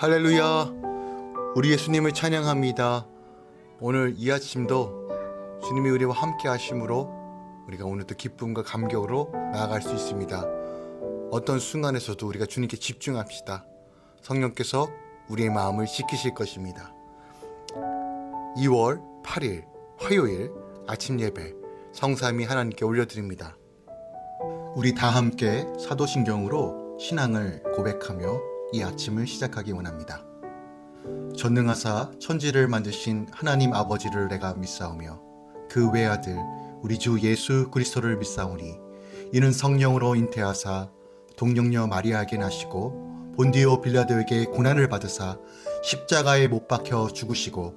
할렐루야. 우리 예수님을 찬양합니다. 오늘 이 아침도 주님이 우리와 함께 하심으로 우리가 오늘도 기쁨과 감격으로 나아갈 수 있습니다. 어떤 순간에서도 우리가 주님께 집중합시다. 성령께서 우리의 마음을 지키실 것입니다. 2월 8일 화요일 아침 예배 성삼위 하나님께 올려드립니다. 우리 다 함께 사도신경으로 신앙을 고백하며 이 아침을 시작하기 원합니다. 전능하사 천지를 만드신 하나님 아버지를 내가 믿사오며 그 외아들 우리 주 예수 그리스도를 믿사오니 이는 성령으로 잉태하사 동정녀 마리아에게 나시고 본디오 빌라도에게 고난을 받으사 십자가에 못 박혀 죽으시고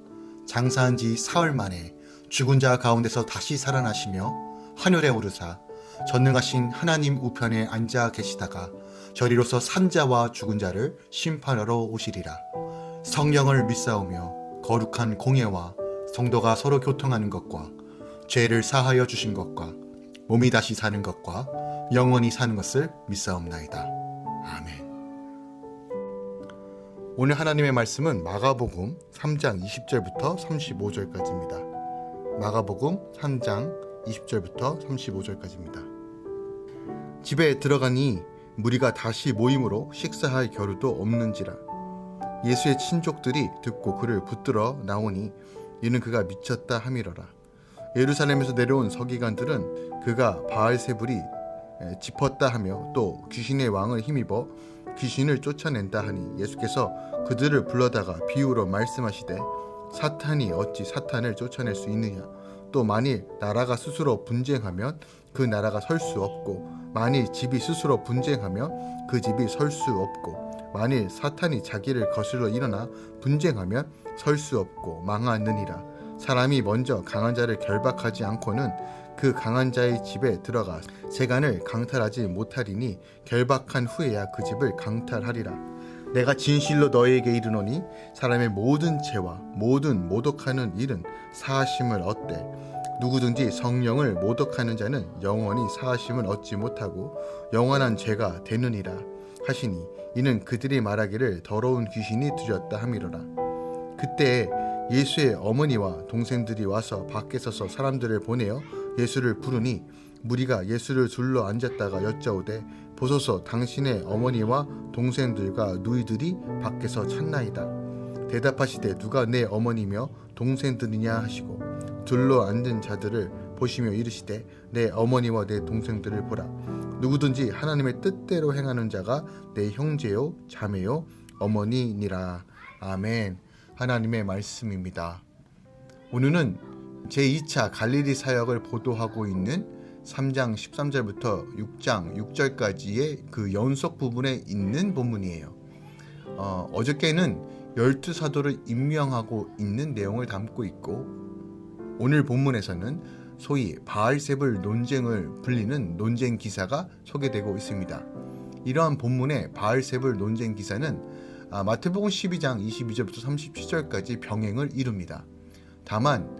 장사한 지 사흘 만에 죽은 자 가운데서 다시 살아나시며 하늘에 오르사 전능하신 하나님 우편에 앉아 계시다가 저리로서 산자와 죽은 자를 심판하러 오시리라. 성령을 믿사오며 거룩한 공예와 성도가 서로 교통하는 것과 죄를 사하여 주신 것과 몸이 다시 사는 것과 영원히 사는 것을 믿사옵나이다. 아멘. 오늘 하나님의 말씀은 마가복음 3장 20절부터 35절까지입니다. 마가복음 3장 20절부터 35절까지입니다. 집에 들어가니 무리가 다시 모임으로 식사할 겨루도 없는지라. 예수의 친족들이 듣고 그를 붙들어 나오니 이는 그가 미쳤다 함이러라. 예루살렘에서 내려온 서기관들은 그가 바알세불이 짚었다 하며 또 귀신의 왕을 힘입어 귀신을 쫓아낸다 하니 예수께서 그들을 불러다가 비유로 말씀하시되 사탄이 어찌 사탄을 쫓아낼 수 있느냐. 또 만일 나라가 스스로 분쟁하면 그 나라가 설 수 없고 만일 집이 스스로 분쟁하면 그 집이 설 수 없고 만일 사탄이 자기를 거슬러 일어나 분쟁하면 설 수 없고 망하느니라. 사람이 먼저 강한 자를 결박하지 않고는 그 강한 자의 집에 들어가 세간을 강탈하지 못하리니 결박한 후에야 그 집을 강탈하리라. 내가 진실로 너희에게 이르노니 사람의 모든 죄와 모든 모독하는 일은 사하심을 얻되 누구든지 성령을 모독하는 자는 영원히 사하심을 얻지 못하고 영원한 죄가 되느니라 하시니 이는 그들이 말하기를 더러운 귀신이 들였다 함이로라. 그때 예수의 어머니와 동생들이 와서 밖에 서서 사람들을 보내어 예수를 부르니 무리가 예수를 둘러 앉았다가 여짜오되 보소서 당신의 어머니와 동생들과 누이들이 밖에서 찾나이다. 대답하시되 누가 내 어머니며 동생들이냐 하시고 둘러 앉은 자들을 보시며 이르시되 내 어머니와 내 동생들을 보라. 누구든지 하나님의 뜻대로 행하는 자가 내 형제요 자매요 어머니니라. 아멘. 하나님의 말씀입니다. 오늘은 제2차 갈릴리 사역을 보도하고 있는 3장 13절부터 6장 6절까지의 그 연속 부분에 있는 본문이에요. 어저께는 12사도를 임명하고 있는 내용을 담고 있고 오늘 본문에서는 소위 바알세불 논쟁을 불리는 논쟁 기사가 소개되고 있습니다. 이러한 본문의 바알세불 논쟁 기사는 마태복음 12장 22절부터 37절까지 병행을 이룹니다. 다만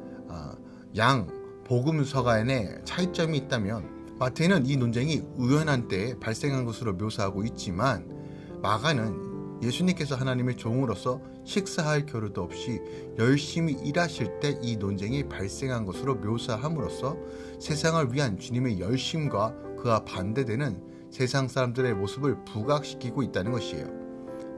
양 복음서 간에 차이점이 있다면 마태는 이 논쟁이 우연한 때에 발생한 것으로 묘사하고 있지만 마가는 예수님께서 하나님의 종으로서 식사할 겨루도 없이 열심히 일하실 때 이 논쟁이 발생한 것으로 묘사함으로써 세상을 위한 주님의 열심과 그와 반대되는 세상 사람들의 모습을 부각시키고 있다는 것이에요.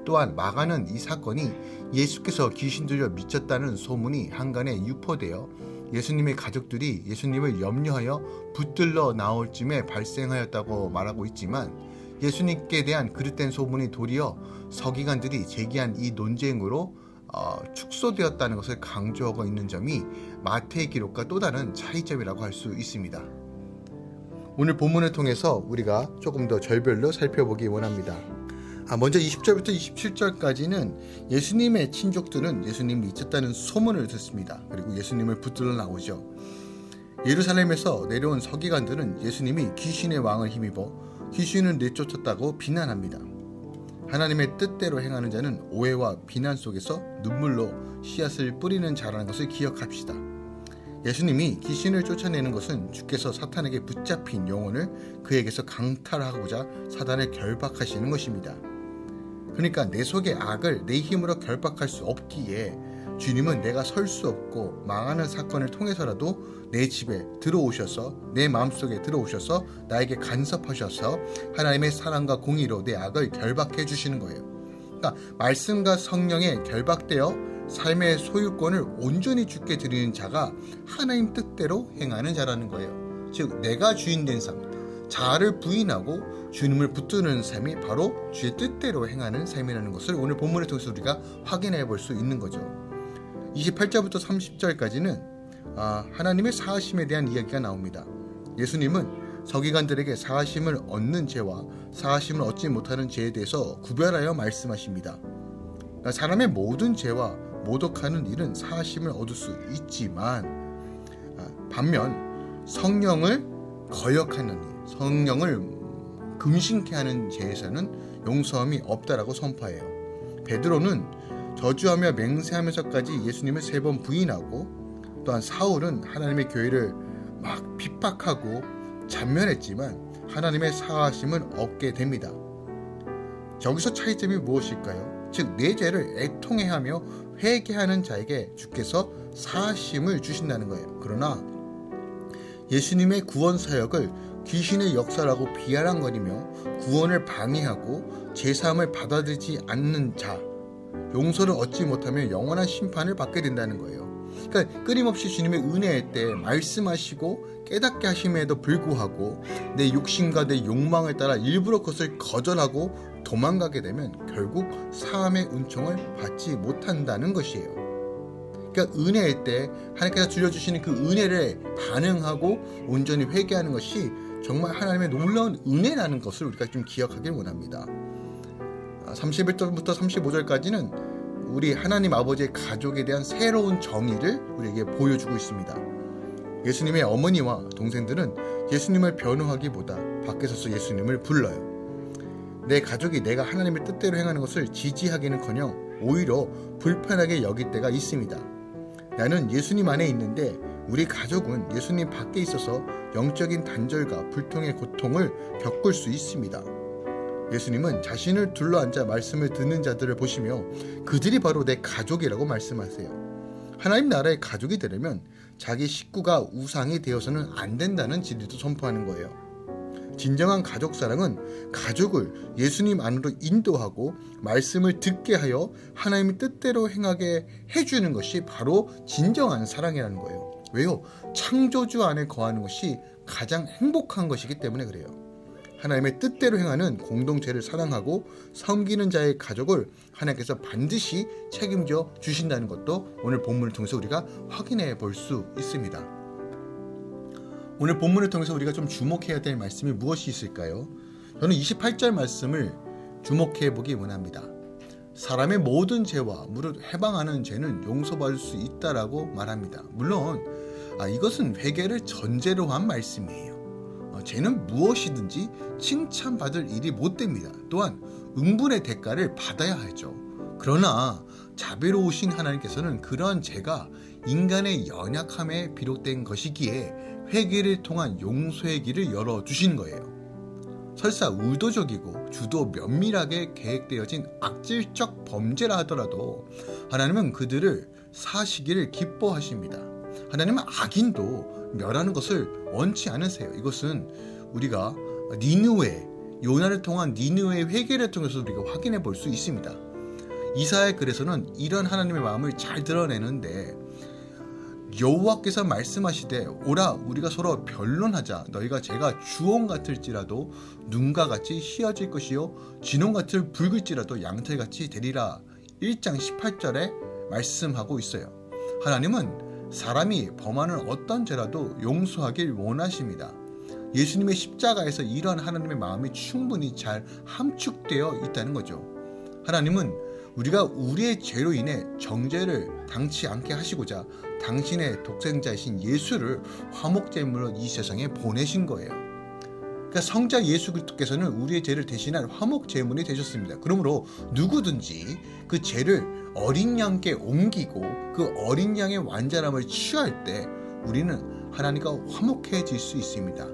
또한 마가는 이 사건이 예수께서 귀신 들려 미쳤다는 소문이 한간에 유포되어 예수님의 가족들이 예수님을 염려하여 붙들러 나올 쯤에 발생하였다고 말하고 있지만 예수님께 대한 그릇된 소문이 도리어 서기관들이 제기한 이 논쟁으로 축소되었다는 것을 강조하고 있는 점이 마태의 기록과 또 다른 차이점이라고 할 수 있습니다. 오늘 본문을 통해서 우리가 조금 더 절별로 살펴보기 원합니다. 먼저 20절부터 27절까지는 예수님의 친족들은 예수님이 미쳤다는 소문을 듣습니다. 그리고 예수님을 붙들러 나오죠. 예루살렘에서 내려온 서기관들은 예수님이 귀신의 왕을 힘입어 귀신을 내쫓았다고 비난합니다. 하나님의 뜻대로 행하는 자는 오해와 비난 속에서 눈물로 씨앗을 뿌리는 자라는 것을 기억합시다. 예수님이 귀신을 쫓아내는 것은 주께서 사탄에게 붙잡힌 영혼을 그에게서 강탈하고자 사단을 결박하시는 것입니다. 그러니까 내 속의 악을 내 힘으로 결박할 수 없기에 주님은 내가 설 수 없고 망하는 사건을 통해서라도 내 집에 들어오셔서 내 마음속에 들어오셔서 나에게 간섭하셔서 하나님의 사랑과 공의로 내 악을 결박해 주시는 거예요. 그러니까 말씀과 성령에 결박되어 삶의 소유권을 온전히 주께 드리는 자가 하나님 뜻대로 행하는 자라는 거예요. 즉 내가 주인 된 삶, 자아를 부인하고 주님을 붙드는 삶이 바로 주의 뜻대로 행하는 삶이라는 것을 오늘 본문을 통해서 우리가 확인해 볼 수 있는 거죠. 28절부터 30절까지는 하나님의 사하심에 대한 이야기가 나옵니다. 예수님은 서기관들에게 사하심을 얻는 죄와 사하심을 얻지 못하는 죄에 대해서 구별하여 말씀하십니다. 그러니까 사람의 모든 죄와 모독하는 일은 사하심을 얻을 수 있지만 반면 성령을 거역하는 일, 성령을 금신케 하는 죄에서는 용서함이 없다라고 선포해요. 베드로는 저주하며 맹세하면서까지 예수님을 3번 부인하고, 또한 사울은 하나님의 교회를 막 핍박하고 잔멸했지만 하나님의 사하심을 얻게 됩니다. 여기서 차이점이 무엇일까요? 즉 내 죄를 애통해하며 회개하는 자에게 주께서 사하심을 주신다는 거예요. 그러나 예수님의 구원 사역을 귀신의 역사라고 비아냥거리며 구원을 방해하고 제사함을 받아들이지 않는 자, 용서를 얻지 못하면 영원한 심판을 받게 된다는 거예요. 그러니까 끊임없이 주님의 은혜의 때 말씀하시고 깨닫게 하심에도 불구하고 내 욕심과 내 욕망을 따라 일부러 그것을 거절하고 도망가게 되면 결국 사함의 은총을 받지 못한다는 것이에요. 그러니까 은혜의 때 하나님께서 주려주시는 그 은혜를 반응하고 온전히 회개하는 것이 정말 하나님의 놀라운 은혜라는 것을 우리가 좀 기억하길 원합니다. 31절부터 35절까지는 우리 하나님 아버지의 가족에 대한 새로운 정의를 우리에게 보여주고 있습니다. 예수님의 어머니와 동생들은 예수님을 변호하기보다 밖에 서서 예수님을 불러요. 내 가족이 내가 하나님의 뜻대로 행하는 것을 지지하기는커녕 오히려 불편하게 여길 때가 있습니다. 나는 예수님 안에 있는데 우리 가족은 예수님 밖에 있어서 영적인 단절과 불통의 고통을 겪을 수 있습니다. 예수님은 자신을 둘러앉아 말씀을 듣는 자들을 보시며 그들이 바로 내 가족이라고 말씀하세요. 하나님 나라의 가족이 되려면 자기 식구가 우상이 되어서는 안 된다는 진리도 선포하는 거예요. 진정한 가족 사랑은 가족을 예수님 안으로 인도하고 말씀을 듣게 하여 하나님의 뜻대로 행하게 해주는 것이 바로 진정한 사랑이라는 거예요. 왜요? 창조주 안에 거하는 것이 가장 행복한 것이기 때문에 그래요. 하나님의 뜻대로 행하는 공동체를 사랑하고 섬기는 자의 가족을 하나님께서 반드시 책임져 주신다는 것도 오늘 본문을 통해서 우리가 확인해 볼 수 있습니다. 오늘 본문을 통해서 우리가 좀 주목해야 될 말씀이 무엇이 있을까요? 저는 28절 말씀을 주목해 보기 원합니다. 사람의 모든 죄와 무릇 해방하는 죄는 용서받을 수 있다라고 말합니다. 물론 이것은 회개를 전제로 한 말씀이에요. 죄는 무엇이든지 칭찬받을 일이 못 됩니다. 또한 응분의 대가를 받아야 하죠. 그러나 자비로우신 하나님께서는 그러한 죄가 인간의 연약함에 비롯된 것이기에 회개를 통한 용서의 길을 열어주신 거예요. 설사 의도적이고 주도 면밀하게 계획되어진 악질적 범죄라 하더라도 하나님은 그들을 사시기를 기뻐하십니다. 하나님은 악인도 멸하는 것을 원치 않으세요. 이것은 우리가 요나를 통한 니느웨의 회개를 통해서 우리가 확인해 볼 수 있습니다. 이사야의 글에서는 이런 하나님의 마음을 잘 드러내는데 여호와께서 말씀하시되 오라 우리가 서로 변론하자. 너희가 제가 주홍 같을지라도 눈과 같이 희어질 것이요 진홍 같을 붉을지라도 양털같이 되리라. 1장 18절에 말씀하고 있어요. 하나님은 사람이 범하는 어떤 죄라도 용서하길 원하십니다. 예수님의 십자가에서 이러한 하나님의 마음이 충분히 잘 함축되어 있다는 거죠. 하나님은 우리가 우리의 죄로 인해 정죄를 당치 않게 하시고자 당신의 독생자이신 예수를 화목제물로 이 세상에 보내신 거예요. 그러니까 성자 예수 그리스도께서는 우리의 죄를 대신할 화목제물이 되셨습니다. 그러므로 누구든지 그 죄를 어린 양께 옮기고 그 어린 양의 완전함을 취할 때 우리는 하나님과 화목해질 수 있습니다.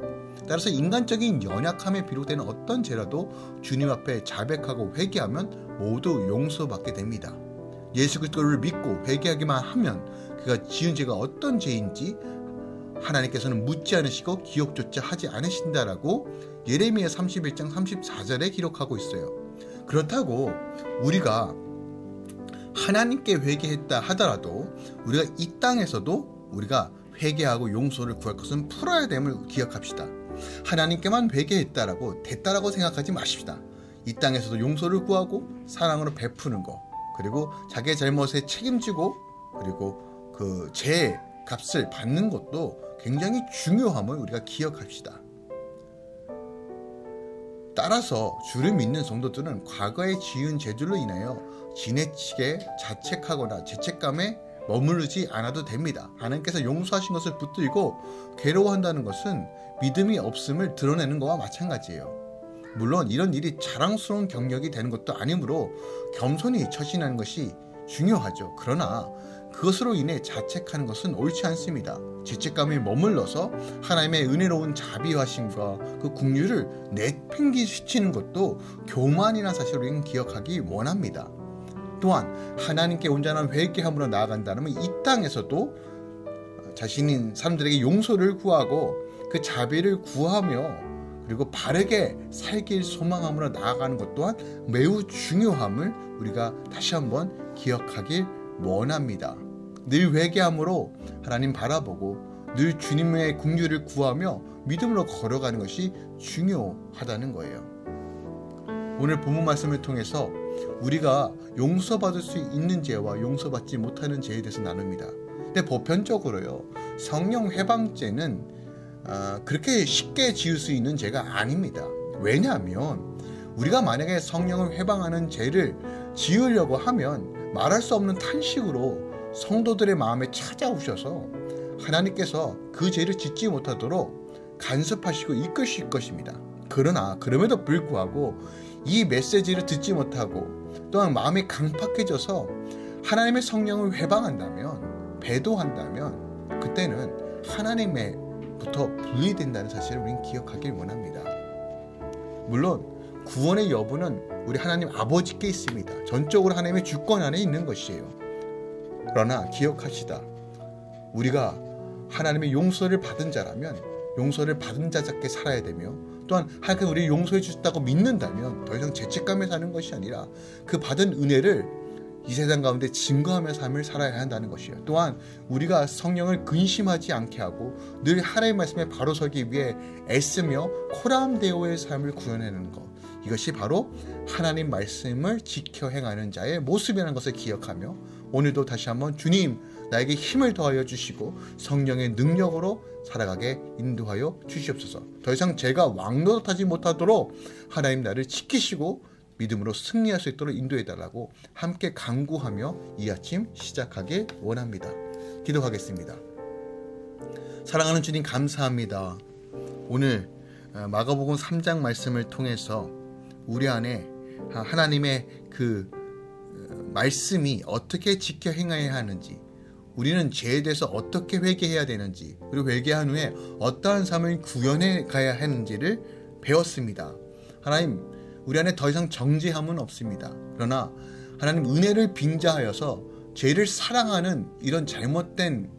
따라서 인간적인 연약함에 비롯되는 어떤 죄라도 주님 앞에 자백하고 회개하면 모두 용서받게 됩니다. 예수 그리스도를 믿고 회개하기만 하면 그가 지은 죄가 어떤 죄인지 하나님께서는 묻지 않으시고 기억조차 하지 않으신다라고 예레미야 31장 34절에 기록하고 있어요. 그렇다고 우리가 하나님께 회개했다 하더라도 우리가 이 땅에서도 우리가 회개하고 용서를 구할 것은 풀어야 됨을 기억합시다. 하나님께만 회개했다라고 됐다라고 생각하지 마십시다. 이 땅에서도 용서를 구하고 사랑으로 베푸는 것, 그리고 자기의 잘못에 책임지고 그리고 그 죄의 값을 받는 것도 굉장히 중요함을 우리가 기억합시다. 따라서 주를 믿는 성도들은 과거에 지은 죄들로 인하여 지나치게 자책하거나 죄책감에 머무르지 않아도 됩니다. 하나님께서 용서하신 것을 붙들고 괴로워한다는 것은 믿음이 없음을 드러내는 것과 마찬가지예요. 물론 이런 일이 자랑스러운 경력이 되는 것도 아니므로 겸손히 처신하는 것이 중요하죠. 그러나 그것으로 인해 자책하는 것은 옳지 않습니다. 죄책감에 머물러서 하나님의 은혜로운 자비하심과 그 긍휼을 내팽개치는 것도 교만이라는 사실을 우리는 기억하기 원합니다. 또한 하나님께 온전한 회개함으로 나아간다면 이 땅에서도 자신인 사람들에게 용서를 구하고 그 자비를 구하며 그리고 바르게 살길 소망함으로 나아가는 것 또한 매우 중요함을 우리가 다시 한번 기억하길 원합니다. 늘 회개함으로 하나님 바라보고 늘 주님의 긍휼을 구하며 믿음으로 걸어가는 것이 중요하다는 거예요. 오늘 본문 말씀을 통해서 우리가 용서받을 수 있는 죄와 용서받지 못하는 죄에 대해서 나눕니다. 근데 보편적으로요, 성령 회방죄는 그렇게 쉽게 지을 수 있는 죄가 아닙니다. 왜냐하면 우리가 만약에 성령을 회방하는 죄를 지으려고 하면 말할 수 없는 탄식으로 성도들의 마음에 찾아오셔서 하나님께서 그 죄를 짓지 못하도록 간섭하시고 이끄실 것입니다. 그러나 그럼에도 불구하고 이 메시지를 듣지 못하고 또한 마음이 강팍해져서 하나님의 성령을 회방한다면, 배도한다면 그때는 하나님의부터 분리된다는 사실을 우리는 기억하길 원합니다. 물론 구원의 여부는 우리 하나님 아버지께 있습니다. 전적으로 하나님의 주권 안에 있는 것이에요. 그러나 기억하시다. 우리가 하나님의 용서를 받은 자라면 용서를 받은 자답게 살아야 되며, 또한 하나님께서 우리를 용서해 주셨다고 믿는다면 더 이상 죄책감에 사는 것이 아니라 그 받은 은혜를 이 세상 가운데 증거하며 삶을 살아야 한다는 것이에요. 또한 우리가 성령을 근심하지 않게 하고 늘 하나님의 말씀에 바로 서기 위해 애쓰며 코람데오의 삶을 구현하는 것, 이것이 바로 하나님 말씀을 지켜 행하는 자의 모습이라는 것을 기억하며 오늘도 다시 한번 주님 나에게 힘을 더하여 주시고 성령의 능력으로 살아가게 인도하여 주시옵소서. 더 이상 제가 왕노릇하지 못하도록 하나님 나를 지키시고 믿음으로 승리할 수 있도록 인도해달라고 함께 간구하며 이 아침 시작하길 원합니다. 기도하겠습니다. 사랑하는 주님 감사합니다. 오늘 마가복음 3장 말씀을 통해서 우리 안에 하나님의 그 말씀이 어떻게 지켜 행해야 하는지, 우리는 죄에 대해서 어떻게 회개해야 되는지, 그리고 회개한 후에 어떠한 삶을 구현해 가야 하는지를 배웠습니다. 하나님, 우리 안에 더 이상 정죄함은 없습니다. 그러나 하나님 은혜를 빙자하여서 죄를 사랑하는 이런 잘못된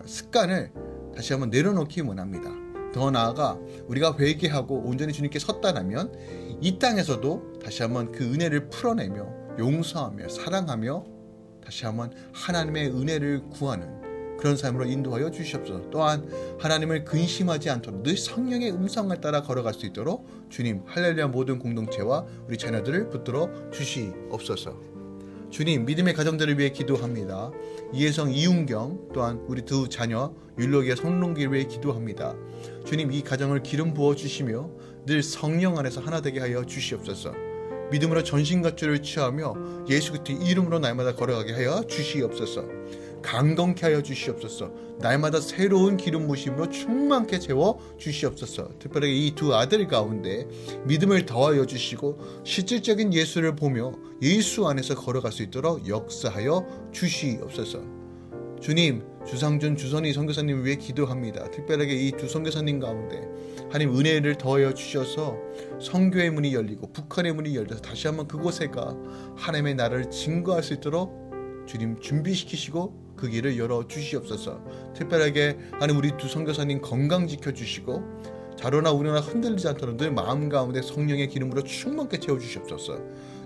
습관을 다시 한번 내려놓기 원합니다. 더 나아가 우리가 회개하고 온전히 주님께 섰다라면 이 땅에서도 다시 한번 그 은혜를 풀어내며 용서하며 사랑하며 다시 한번 하나님의 은혜를 구하는 그런 삶으로 인도하여 주시옵소서. 또한 하나님을 근심하지 않도록 늘 성령의 음성을 따라 걸어갈 수 있도록 주님 할렐루야 모든 공동체와 우리 자녀들을 붙들어 주시옵소서. 주님 믿음의 가정들을 위해 기도합니다. 이혜성 이윤경 또한 우리 두 자녀 율로기와 성롱기를 위해 기도합니다. 주님 이 가정을 기름 부어 주시며 늘 성령 안에서 하나 되게 하여 주시옵소서. 믿음으로 전신갑주를 취하며 예수 그리스도의 이름으로 날마다 걸어가게 하여 주시옵소서. 강건케 하여 주시옵소서. 날마다 새로운 기름 부심으로 충만케 채워 주시옵소서. 특별하게 이 두 아들 가운데 믿음을 더하여 주시고 실질적인 예수를 보며 예수 안에서 걸어갈 수 있도록 역사하여 주시옵소서. 주님, 주상준 주선희 선교사님 위해 기도합니다. 특별하게 이 두 선교사님 가운데 하나님 은혜를 더하여 주셔서 선교의 문이 열리고 북한의 문이 열려서 다시 한번 그곳에가 하나님의 나라를 증거할 수 있도록 주님 준비시키시고 그 길을 열어 주시옵소서. 특별하게 하나님 우리 두 선교사님 건강 지켜주시고 자로나 우려나 흔들리지 않도록 늘 마음 가운데 성령의 기름으로 충만케 채워주시옵소서.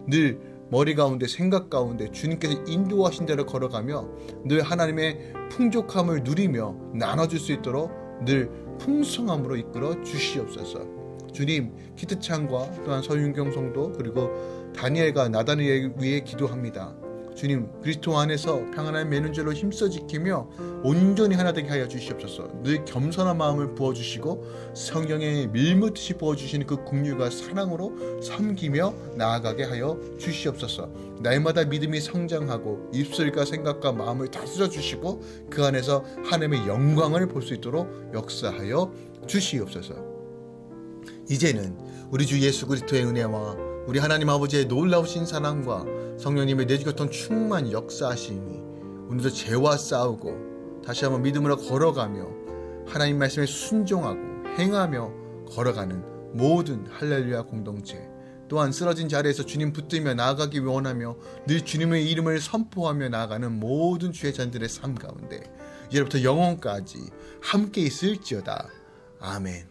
늘 머리 가운데 생각 가운데 주님께서 인도하신 대로 걸어가며 늘 하나님의 풍족함을 누리며 나눠줄 수 있도록 늘 풍성함으로 이끌어 주시옵소서. 주님, 키트찬과 또한 서윤경 성도 그리고 다니엘과 나다니엘 위해 기도합니다. 주님, 그리스도 안에서 평안한 매는줄로 힘써 지키며 온전히 하나 되게 하여 주시옵소서. 늘 겸손한 마음을 부어주시고 성령의 밀묻듯이 부어주시는 그 긍휼과 사랑으로 섬기며 나아가게 하여 주시옵소서. 날마다 믿음이 성장하고 입술과 생각과 마음을 다스려 주시고 그 안에서 하나님의 영광을 볼 수 있도록 역사하여 주시옵소서. 이제는 우리 주 예수 그리스도의 은혜와 우리 하나님 아버지의 놀라우신 사랑과 성령님의 내주교통 충만 역사하심이 오늘도 죄와 싸우고 다시 한번 믿음으로 걸어가며 하나님 말씀에 순종하고 행하며 걸어가는 모든 할렐루야 공동체, 또한 쓰러진 자리에서 주님 붙들며 나아가기 원하며 늘 주님의 이름을 선포하며 나아가는 모든 주의 자녀들의 삶 가운데 이제부터 영원까지 함께 있을지어다. 아멘.